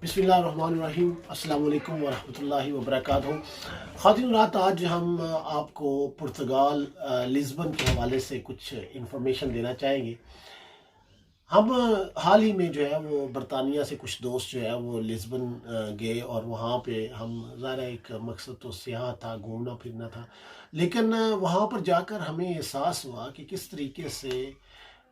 बिस्मिल्लाहिर्रहमानिर्रहीम। अस्सलाम वालेकुम वरहमतुल्लाहि वबरकातुहू। ख़ातिन रात, आज हम आपको पुर्तगाल लिस्बन के हवाले से कुछ इन्फॉर्मेशन देना चाहेंगे। हम हाल ही में जो है वो बरतानिया से कुछ दोस्त जो है वो लिस्बन गए, और वहाँ पे हम ज़ाहिर एक मकसद तो सियाह था, घूमना फिरना था, लेकिन वहाँ पर जाकर हमें एहसास हुआ कि किस तरीके से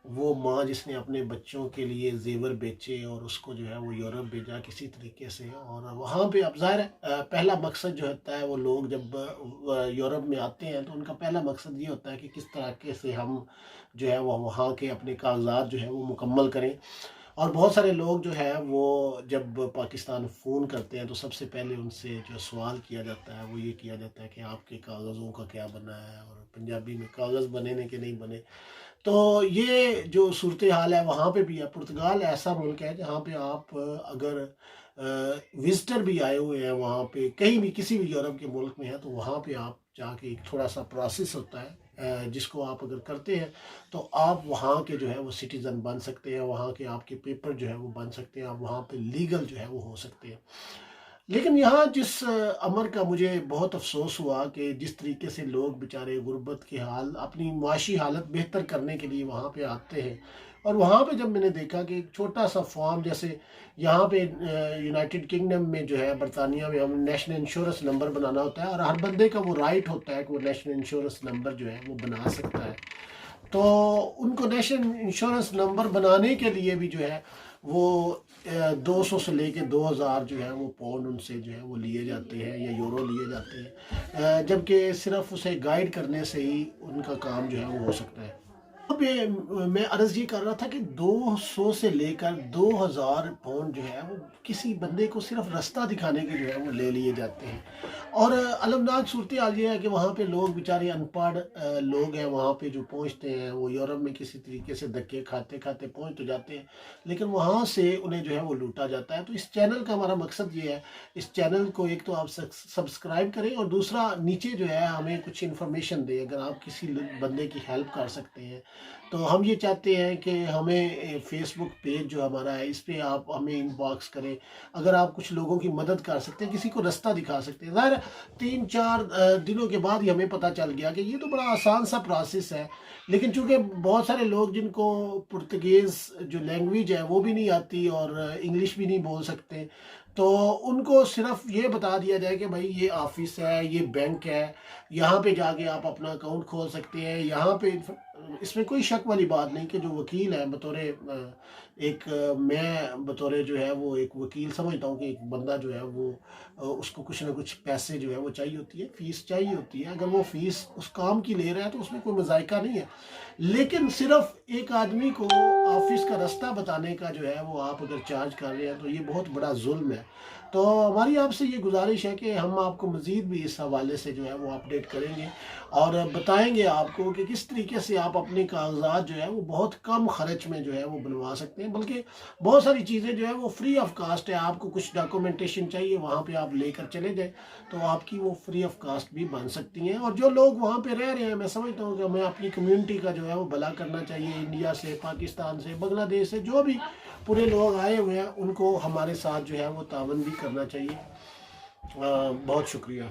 वो माँ जिसने अपने बच्चों के लिए जेवर बेचे और उसको जो है वो यूरोप भेजा किसी तरीके से। और वहाँ पे अब ज़ाहिर है पहला मकसद जो होता है, वो लोग जब यूरोप में आते हैं तो उनका पहला मकसद ये होता है कि किस तरीके से हम जो है वो वहाँ के अपने कागजात जो है वो मुकम्मल करें। और बहुत सारे लोग जो है वो जब पाकिस्तान फ़ोन करते हैं तो सबसे पहले उनसे जो सवाल किया जाता है वो ये किया जाता है कि आपके कागज़ों का क्या बना है, और पंजाबी में कागज़ बने ने कि नहीं बने। तो ये जो सूरत हाल है वहाँ पे भी है। पुर्तगाल ऐसा मुल्क है जहाँ पे आप अगर विजिटर भी आए हुए हैं वहाँ पे, कहीं भी किसी भी यूरोप के मुल्क में है, तो वहाँ पे आप जाके एक थोड़ा सा प्रोसेस होता है जिसको आप अगर करते हैं तो आप वहाँ के जो है वो सिटीज़न बन सकते हैं, वहाँ के आपके पेपर जो है वो बन सकते हैं, आप वहाँ पे लीगल जो है वो हो सकते हैं। लेकिन यहाँ जिस अमर का मुझे बहुत अफसोस हुआ कि जिस तरीके से लोग बेचारे गुर्बत के हाल, अपनी माशी हालत बेहतर करने के लिए वहाँ पे आते हैं, और वहाँ पे जब मैंने देखा कि एक छोटा सा फॉर्म, जैसे यहाँ पे यूनाइटेड किंगडम में जो है बरतानिया में हम नेशनल इंश्योरेंस नंबर बनाना होता है, और हर बंदे का वो राइट होता है कि वो नेशनल इंश्योरेंस नंबर जो है वो बना सकता है। तो उनको नेशनल इंश्योरेंस नंबर बनाने के लिए भी जो है वो 200 से लेके 2000 जो है वो पाउंड उनसे जो है वो लिए जाते हैं या यूरो लिए जाते हैं, जबकि सिर्फ उसे गाइड करने से ही उनका काम जो है वो हो सकता है। अब ये मैं अर्ज़ ये कर रहा था कि 200 से लेकर 2000 पाउंड जो है वो किसी बंदे को सिर्फ रास्ता दिखाने के जो है वो ले लिए जाते हैं। और अलमनाक सूरत हाल ये है कि वहाँ पे लोग बेचारे अनपढ़ लोग हैं, वहाँ पे जो पहुँचते हैं वो यूरोप में किसी तरीके से धक्के खाते खाते पहुँच तो जाते हैं, लेकिन वहाँ से उन्हें जो है वो लूटा जाता है। तो इस चैनल का हमारा मकसद ये है, इस चैनल को एक तो आप सब्सक्राइब करें, और दूसरा नीचे जो है हमें कुछ इन्फॉर्मेशन दें। अगर आप किसी बंदे की हेल्प कर सकते हैं तो हम ये चाहते हैं कि हमें फेसबुक पेज जो हमारा है इस पे आप हमें इनबॉक्स करें। अगर आप कुछ लोगों की मदद कर सकते हैं, किसी को रास्ता दिखा सकते हैं। ज़ाहिर 3-4 दिनों के बाद ही हमें पता चल गया कि ये तो बड़ा आसान सा प्रोसेस है, लेकिन चूंकि बहुत सारे लोग जिनको पुर्तगीज़ जो लैंग्वेज है वो भी नहीं आती और इंग्लिश भी नहीं बोल सकते, तो उनको सिर्फ ये बता दिया जाए कि भाई ये ऑफिस है, ये बैंक है, यहाँ पे जाके आप अपना अकाउंट खोल सकते हैं। यहाँ पे इसमें कोई शक वाली बात नहीं कि जो वकील है मैं बतौरे जो है वो एक वकील समझता हूँ कि एक बंदा जो है वो उसको कुछ ना कुछ पैसे जो है वो चाहिए होती है, फीस चाहिए होती है। अगर वो फीस उस काम की ले रहा है तो उसमें कोई मजायका नहीं है, लेकिन सिर्फ एक आदमी को ऑफिस का रास्ता बताने का जो है वो आप अगर चार्ज कर रहे हैं तो ये बहुत बड़ा जुल्म है। तो हमारी आपसे ये गुजारिश है कि हम आपको मज़ीद भी इस हवाले से जो है वो अपडेट करेंगे और बताएंगे आपको कि किस तरीके से आप अपने कागजात जो है वो बहुत कम खर्च में जो है वो बनवा सकते हैं। बल्कि बहुत सारी चीज़ें जो है वो फ्री ऑफ कास्ट है। आपको कुछ डॉक्यूमेंटेशन चाहिए, वहाँ पे आप लेकर चले जाए तो आपकी वो फ्री ऑफ कास्ट भी बन सकती हैं। और जो लोग वहाँ पे रह रहे हैं, मैं समझता हूँ कि हमें अपनी कम्युनिटी का जो है वो भला करना चाहिए। इंडिया से, पाकिस्तान से, बांग्लादेश से जो भी पूरे लोग आए हुए हैं उनको हमारे साथ जो है वो तावन भी करना चाहिए। बहुत शुक्रिया।